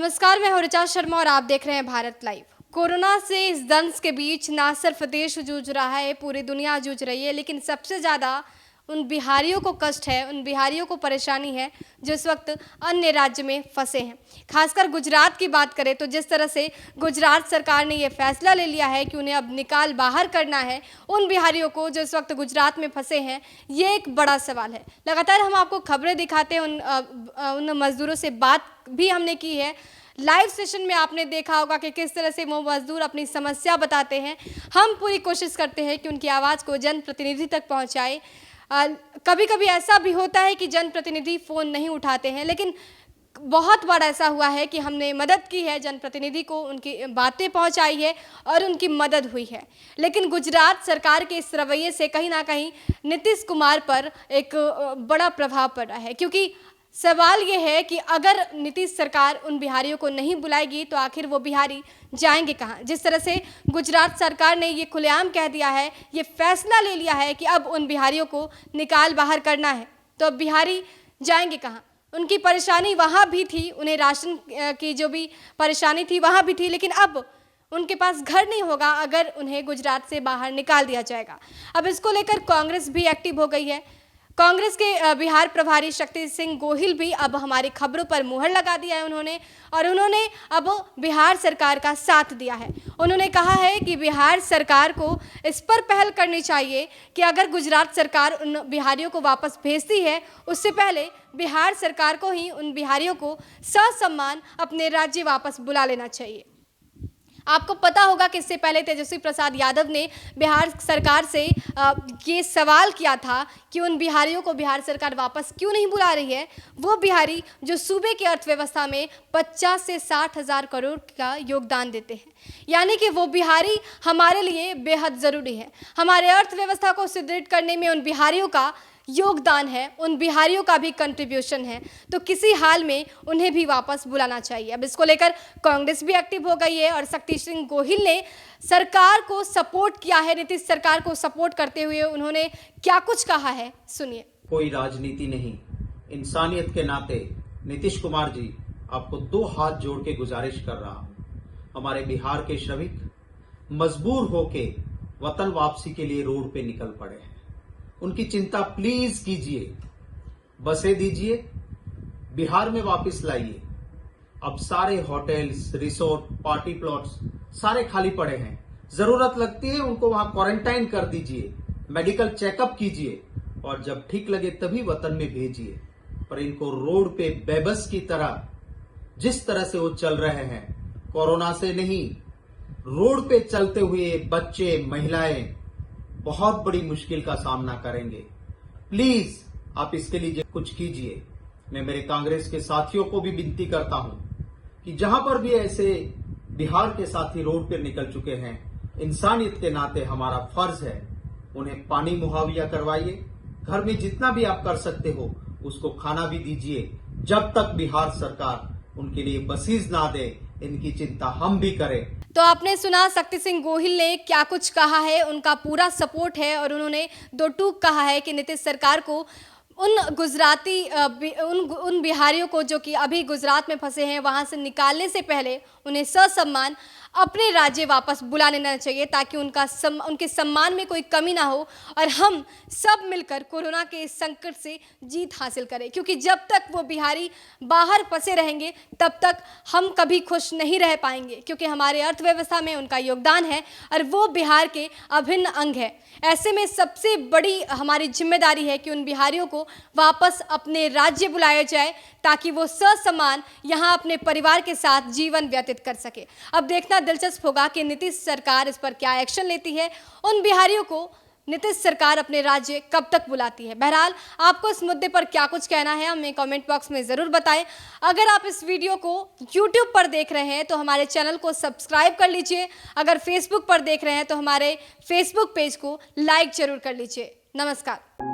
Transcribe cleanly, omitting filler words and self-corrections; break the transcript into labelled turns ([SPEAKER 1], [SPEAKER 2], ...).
[SPEAKER 1] नमस्कार, मैं हूं ऋचा शर्मा और आप देख रहे हैं भारत लाइव। कोरोना से इस दंश के बीच ना सिर्फ देश जूझ रहा है, पूरी दुनिया जूझ रही है, लेकिन सबसे ज़्यादा उन बिहारियों को कष्ट है, उन बिहारियों को परेशानी है जो इस वक्त अन्य राज्य में फंसे हैं। खासकर गुजरात की बात करें तो जिस तरह से गुजरात सरकार ने ये फैसला ले लिया है कि उन्हें अब निकाल बाहर करना है उन बिहारियों को जो इस वक्त गुजरात में फंसे हैं, ये एक बड़ा सवाल है। लगातार हम आपको खबरें दिखाते हैं, उन मजदूरों से बात भी हमने की है। लाइव सेशन में आपने देखा होगा कि किस तरह से वो मजदूर अपनी समस्या बताते हैं। हम पूरी कोशिश करते हैं कि उनकी आवाज़ को जनप्रतिनिधि तक पहुंचाए। कभी कभी ऐसा भी होता है कि जनप्रतिनिधि फ़ोन नहीं उठाते हैं, लेकिन बहुत बार ऐसा हुआ है कि हमने मदद की है, जनप्रतिनिधि को उनकी बातें पहुंचाई है और उनकी मदद हुई है। लेकिन गुजरात सरकार के इस रवैये से कहीं ना कहीं नीतीश कुमार पर एक बड़ा प्रभाव पड़ा है, क्योंकि सवाल ये है कि अगर नीतीश सरकार उन बिहारियों को नहीं बुलाएगी तो आखिर वो बिहारी जाएंगे कहाँ। जिस तरह से गुजरात सरकार ने ये खुलेआम कह दिया है, ये फैसला ले लिया है कि अब उन बिहारियों को निकाल बाहर करना है, तो अब बिहारी जाएंगे कहाँ। उनकी परेशानी वहाँ भी थी, उन्हें राशन की जो भी परेशानी थी वहाँ भी थी, लेकिन अब उनके पास घर नहीं होगा अगर उन्हें गुजरात से बाहर निकाल दिया जाएगा। अब इसको लेकर कांग्रेस भी एक्टिव हो गई है। कांग्रेस के बिहार प्रभारी शक्ति सिंह गोहिल भी अब हमारी खबरों पर मुहर लगा दिया है उन्होंने अब बिहार सरकार का साथ दिया है। उन्होंने कहा है कि बिहार सरकार को इस पर पहल करनी चाहिए कि अगर गुजरात सरकार उन बिहारियों को वापस भेजती है, उससे पहले बिहार सरकार को ही उन बिहारियों को ससम्मान अपने राज्य वापस बुला लेना चाहिए। आपको पता होगा कि इससे पहले तेजस्वी प्रसाद यादव ने बिहार सरकार से ये सवाल किया था कि उन बिहारियों को बिहार सरकार वापस क्यों नहीं बुला रही है, वो बिहारी जो सूबे की अर्थव्यवस्था में 50 से 60 हज़ार करोड़ का योगदान देते हैं। यानी कि वो बिहारी हमारे लिए बेहद ज़रूरी है। हमारे अर्थव्यवस्था को सुदृढ़ करने में उन बिहारियों का योगदान है, उन बिहारियों का भी कंट्रीब्यूशन है, तो किसी हाल में उन्हें भी वापस बुलाना चाहिए। अब इसको लेकर कांग्रेस भी एक्टिव हो गई है और शक्ति सिंह गोहिल ने सरकार को सपोर्ट किया है। नीतीश सरकार को सपोर्ट करते हुए उन्होंने क्या कुछ कहा है, सुनिए।
[SPEAKER 2] कोई राजनीति नहीं, इंसानियत के नाते नीतीश कुमार जी आपको 2 हाथ जोड़ के गुजारिश कर रहा हूं। हमारे बिहार के श्रमिक मजबूर होके वतन वापसी के लिए रोड पे निकल पड़े हैं। उनकी चिंता प्लीज कीजिए, बसें दीजिए, बिहार में वापस लाइए। अब सारे होटल्स, रिसोर्ट, पार्टी प्लॉट्स सारे खाली पड़े हैं। जरूरत लगती है उनको वहां क्वारंटाइन कर दीजिए, मेडिकल चेकअप कीजिए और जब ठीक लगे तभी वतन में भेजिए। पर इनको रोड पे बेबस की तरह जिस तरह से वो चल रहे हैं, कोरोना से नहीं, रोड पे चलते हुए बच्चे, महिलाएं बहुत बड़ी मुश्किल का सामना करेंगे। प्लीज आप इसके लिए कुछ कीजिए। मैं मेरे कांग्रेस के साथियों को भी विनती करता हूं कि जहां पर भी ऐसे बिहार के साथी रोड पर निकल चुके हैं, इंसानियत के नाते हमारा फर्ज है उन्हें पानी मुहैया करवाइए। घर में जितना भी आप कर सकते हो उसको खाना भी दीजिए, जब तक बिहार सरकार उनके लिए बसीज ना दे। इनकी चिंता हम भी करें।
[SPEAKER 1] तो आपने सुना शक्ति सिंह गोहिल ने क्या कुछ कहा है, उनका पूरा सपोर्ट है और उन्होंने 2 टूक कहा है कि नीतीश सरकार को उन बिहारियों को जो कि अभी गुजरात में फंसे हैं वहां से निकालने से पहले उन्हें ससम्मान अपने राज्य वापस बुला लेना चाहिए, ताकि उनके सम्मान में कोई कमी ना हो और हम सब मिलकर कोरोना के इस संकट से जीत हासिल करें। क्योंकि जब तक वो बिहारी बाहर फंसे रहेंगे तब तक हम कभी खुश नहीं रह पाएंगे, क्योंकि हमारे अर्थव्यवस्था में उनका योगदान है और वो बिहार के अभिन्न अंग है। ऐसे में सबसे बड़ी हमारी जिम्मेदारी है कि उन बिहारियों को वापस अपने राज्य बुलाया जाए, ताकि वो ससम्मान यहाँ अपने परिवार के साथ जीवन व्यतीत कर सके। अब देखना दिलचस्प होगा कि नीतीश सरकार इस पर क्या एक्शन लेती है, उन बिहारियों को नीतीश सरकार अपने राज्य कब तक बुलाती है। बहरहाल आपको इस मुद्दे पर क्या कुछ कहना है हमें कमेंट बॉक्स में ज़रूर बताएं। अगर आप इस वीडियो को YouTube पर देख रहे हैं तो हमारे चैनल को सब्सक्राइब कर लीजिए। अगर Facebook पर देख रहे हैं तो हमारे Facebook पेज को लाइक जरूर कर लीजिए। नमस्कार।